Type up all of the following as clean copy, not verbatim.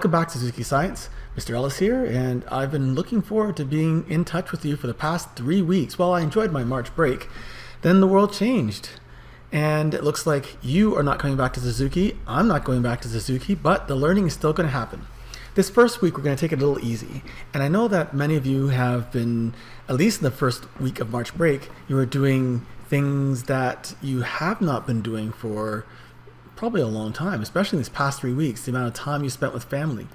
Welcome back to Suzuki Science. Mr. Ellis here, and I've been looking forward to being in touch with you for the past 3 weeks. Well, I enjoyed my March break. Then the world changed, and it looks like you are not coming back to Suzuki. I'm not going back to Suzuki, but the learning is still going to happen. This first week, we're going to take it a little easy, and I know that many of you have been, at least in the first week of March break, you are doing things that you have not been doing for probably a long time, especially in these past 3 weeks, the amount of time you spent with family.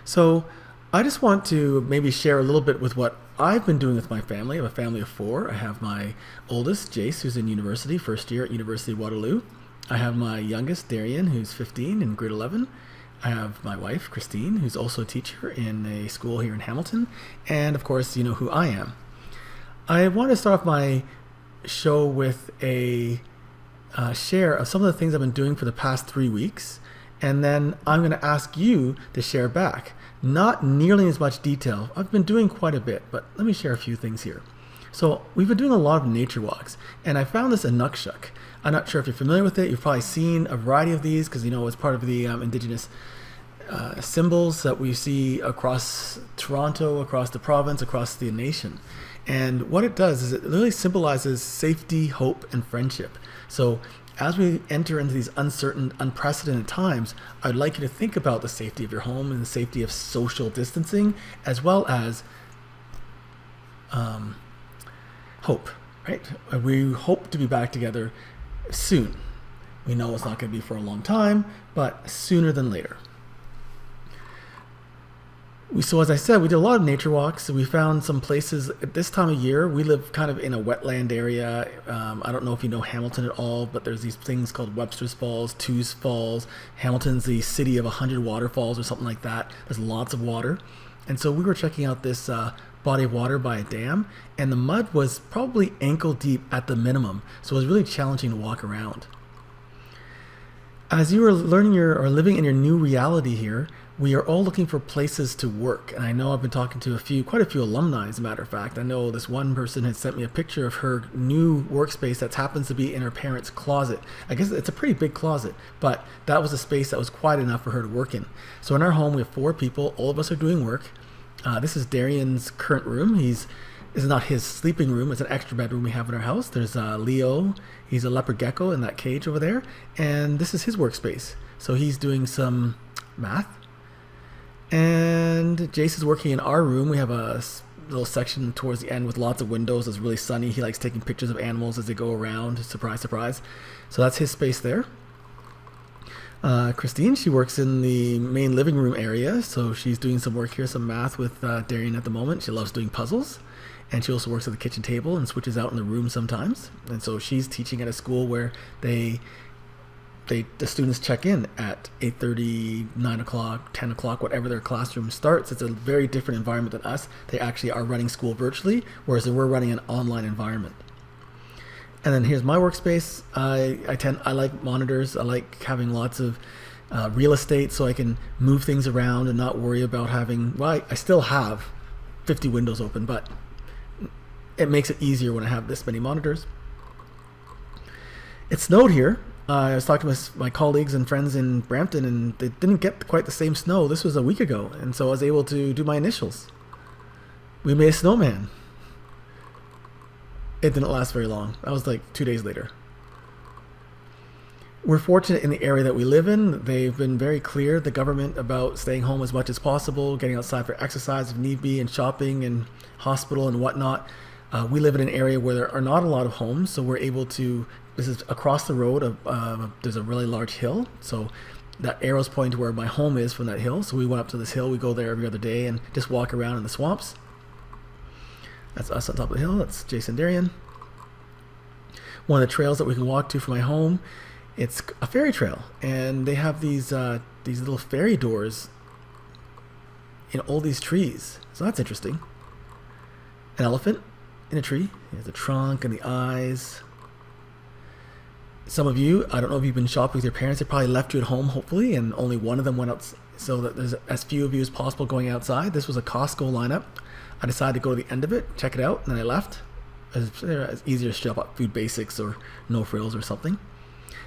So I just want to maybe share a little bit with what I've been doing with my family. I have a family of 4. I have my oldest, Jace, who's in university, first year at University of Waterloo. I have my youngest, Darian, who's 15 in grade 11. I have my wife, Christine, who's also a teacher in a school here in Hamilton. And of course, you know who I am. I want to start off my show with a share of some of the things I've been doing for the past 3 weeks, and then I'm going to ask you to share back. Not nearly as much detail. I've been doing quite a bit, but let me share a few things here. So we've been doing a lot of nature walks, and I found this in Inukshuk. I'm not sure if you're familiar with it. You've probably seen a variety of these because it's part of the indigenous symbols that we see across Toronto, across the province, across the nation. And what it does is it really symbolizes safety, hope, and friendship. So as we enter into these uncertain, unprecedented times, I'd like you to think about the safety of your home and the safety of social distancing, as well as hope, right? We hope to be back together soon. We know it's not going to be for a long time, but sooner than later. So as I said, we did a lot of nature walks. We found some places at this time of year. We live kind of in a wetland area. I don't know if you know Hamilton at all, but there's these things called Webster's Falls, Tews Falls. Hamilton's the city of 100 waterfalls or something like that. There's lots of water. And so we were checking out this body of water by a dam, and the mud was probably ankle deep at the minimum. So it was really challenging to walk around. As you are learning or living in your new reality here, we are all looking for places to work. And I know I've been talking to quite a few alumni, as a matter of fact. I know this one person had sent me a picture of her new workspace that happens to be in her parents' closet. I guess it's a pretty big closet, but that was a space that was quiet enough for her to work in. So in our home, we have 4 people. All of us are doing work. This is Darian's current room. This is not his sleeping room. It's an extra bedroom we have in our house. There's Leo. He's a leopard gecko in that cage over there. And this is his workspace. So he's doing some math. And Jace is working in our room. We have a little section towards the end with lots of windows. It's really sunny. He likes taking pictures of animals as they go around. Surprise, surprise. So that's his space there. Christine, she works in the main living room area. So she's doing some work here, some math with Darian at the moment. She loves doing puzzles. And she also works at the kitchen table and switches out in the room sometimes. And so she's teaching at a school where the students check in at 8:30, 9 o'clock, 10 o'clock, whatever their classroom starts. It's a very different environment than us. They actually are running school virtually, whereas we're running an online environment. And then here's my workspace. I like monitors. I like having lots of real estate so I can move things around and not worry about I still have 50 windows open, but it makes it easier when I have this many monitors. It snowed here. I was talking to my colleagues and friends in Brampton, and they didn't get quite the same snow. This was a week ago, and so I was able to do my initials. We made a snowman. It didn't last very long. That was like 2 days later. We're fortunate in the area that we live in. They've been very clear, the government, about staying home as much as possible, getting outside for exercise if need be, and shopping and hospital and whatnot. We live in an area where there are not a lot of homes, so we're able to. This is across the road. There's a really large hill, so that arrow's pointing to where my home is from that hill. So we went up to this hill. We go there every other day and just walk around in the swamps. That's us on top of the hill. That's Jason Darian. One of the trails that we can walk to from my home, it's a fairy trail, and they have these little fairy doors in all these trees. So that's interesting. An elephant in a tree. He has the trunk and the eyes. Some of you, I don't know if you've been shopping with your parents, they probably left you at home, hopefully, and only one of them went out, so that there's as few of you as possible going outside. This was a Costco lineup. I decided to go to the end of it, check it out, and then I left. It's easier to shop at Food Basics or No Frills or something.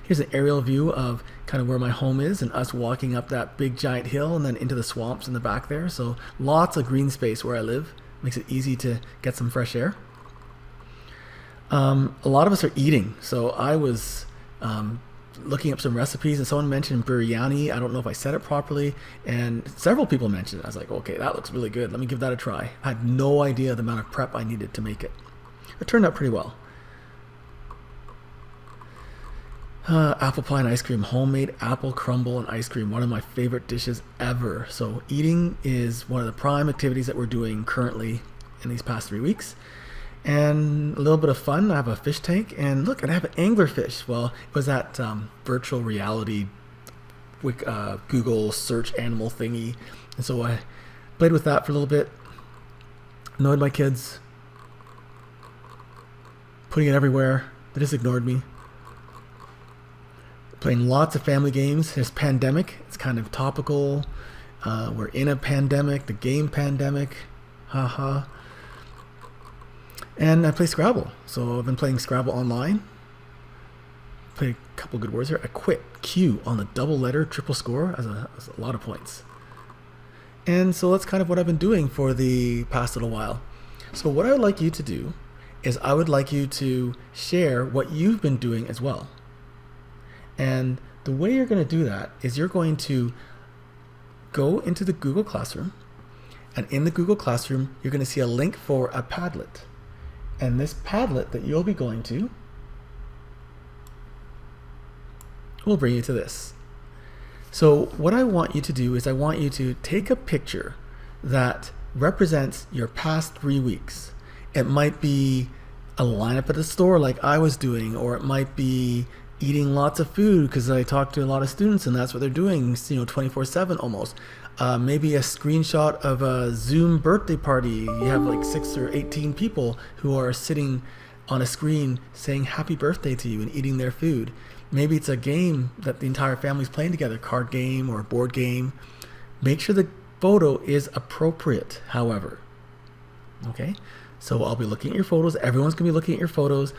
Here's an aerial view of kind of where my home is and us walking up that big giant hill and then into the swamps in the back there. So lots of green space where I live. Makes it easy to get some fresh air. A lot of us are eating. So I was looking up some recipes and someone mentioned biryani. I don't know if I said it properly, and several people mentioned it. I was like, okay, that looks really good. Let me give that a try. I had no idea the amount of prep I needed to make it. It turned out pretty well. Apple pie and ice cream, homemade apple crumble and ice cream, one of my favorite dishes ever. So eating is one of the prime activities that we're doing currently in these past 3 weeks. And a little bit of fun. I have a fish tank, and look, I have an anglerfish. Well, it was that virtual reality Google search animal thingy, and so I played with that for a little bit. Annoyed my kids, putting it everywhere. They just ignored me. Playing lots of family games. There's pandemic. It's kind of topical. We're in a pandemic, the game pandemic. Haha. And I play Scrabble. So I've been playing Scrabble online. Play a couple good words here. I quit Q on the double letter triple score as a lot of points. And so that's kind of what I've been doing for the past little while. So what I would like you to do is I would like you to share what you've been doing as well. And the way you're going to do that is you're going to go into the Google Classroom, and in the Google Classroom, you're going to see a link for a Padlet. And this Padlet that you'll be going to will bring you to this. So what I want you to do is I want you to take a picture that represents your past 3 weeks. It might be a lineup at the store like I was doing, or it might be eating lots of food because I talked to a lot of students and that's what they're doing, 24/7 almost. Maybe a screenshot of a Zoom birthday party. You have like 6 or 18 people who are sitting on a screen saying happy birthday to you and eating their food. Maybe it's a game that the entire family's playing together, card game or board game. Make sure the photo is appropriate, however. Okay? So I'll be looking at your photos. Everyone's going to be looking at your photos.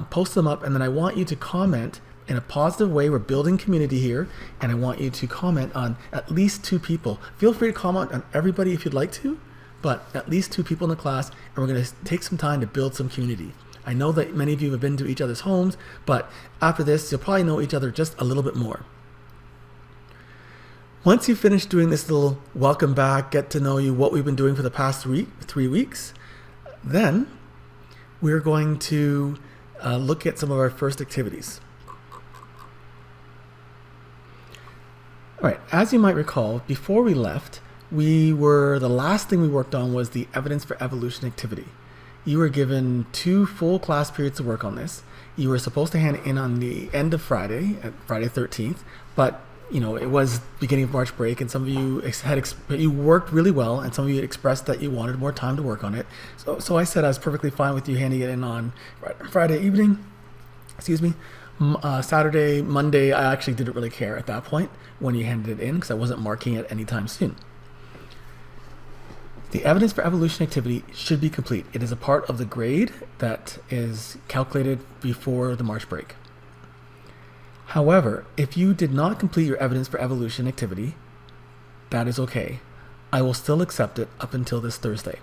Post them up, and then I want you to comment in a positive way. We're building community here, and I want you to comment on at least 2 people. Feel free to comment on everybody if you'd like to, but at least 2 people in the class, and we're going to take some time to build some community. I know that many of you have been to each other's homes, but after this, you'll probably know each other just a little bit more. Once you finish doing this little welcome back, get to know you, what we've been doing for the past 3 weeks, then we're going to look at some of our first activities. All right, as you might recall, before we left, the last thing we worked on was the evidence for evolution activity. You were given 2 full class periods to work on this. You were supposed to hand in on the end of Friday, at Friday 13th, but it was beginning of March break, and some of you you worked really well, and some of you had expressed that you wanted more time to work on it. So I said I was perfectly fine with you handing it in on Friday evening. Saturday, Monday, I actually didn't really care at that point when you handed it in because I wasn't marking it anytime soon. The evidence for evolution activity should be complete. It is a part of the grade that is calculated before the March break. However, if you did not complete your evidence for evolution activity, that is okay. I will still accept it up until this Thursday.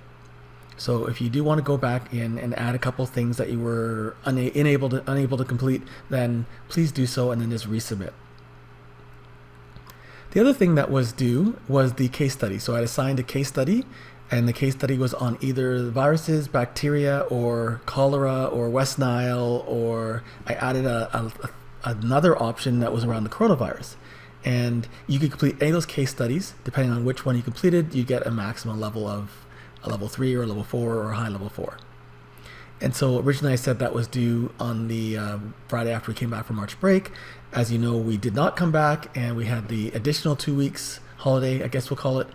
So if you do want to go back in and add a couple things that you were unable to complete, then please do so and then just resubmit. The other thing that was due was the case study. So I assigned a case study, and the case study was on either viruses, bacteria, or cholera, or West Nile, or I added another option that was around the coronavirus. And you could complete any of those case studies. Depending on which one you completed, you get a maximum level of a level 3 or a level 4 or a high level 4. And so originally I said that was due on the Friday after we came back from March break. As you know, we did not come back, and we had the additional 2 weeks holiday, I guess we'll call it.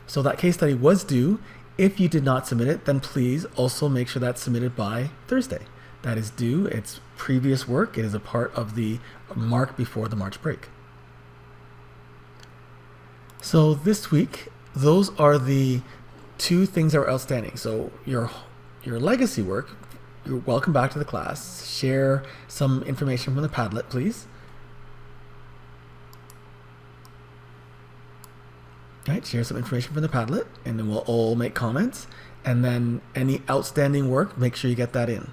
So that case study was due. If you did not submit it, then please also make sure that's submitted by Thursday. That is due. It's previous work. It is a part of the mark before the March break. So this week, those are the 2 things that are outstanding. So your legacy work, you're welcome back to the class. Share some information from the Padlet, please. Right, share some information from the Padlet, and then we'll all make comments. And then any outstanding work, make sure you get that in.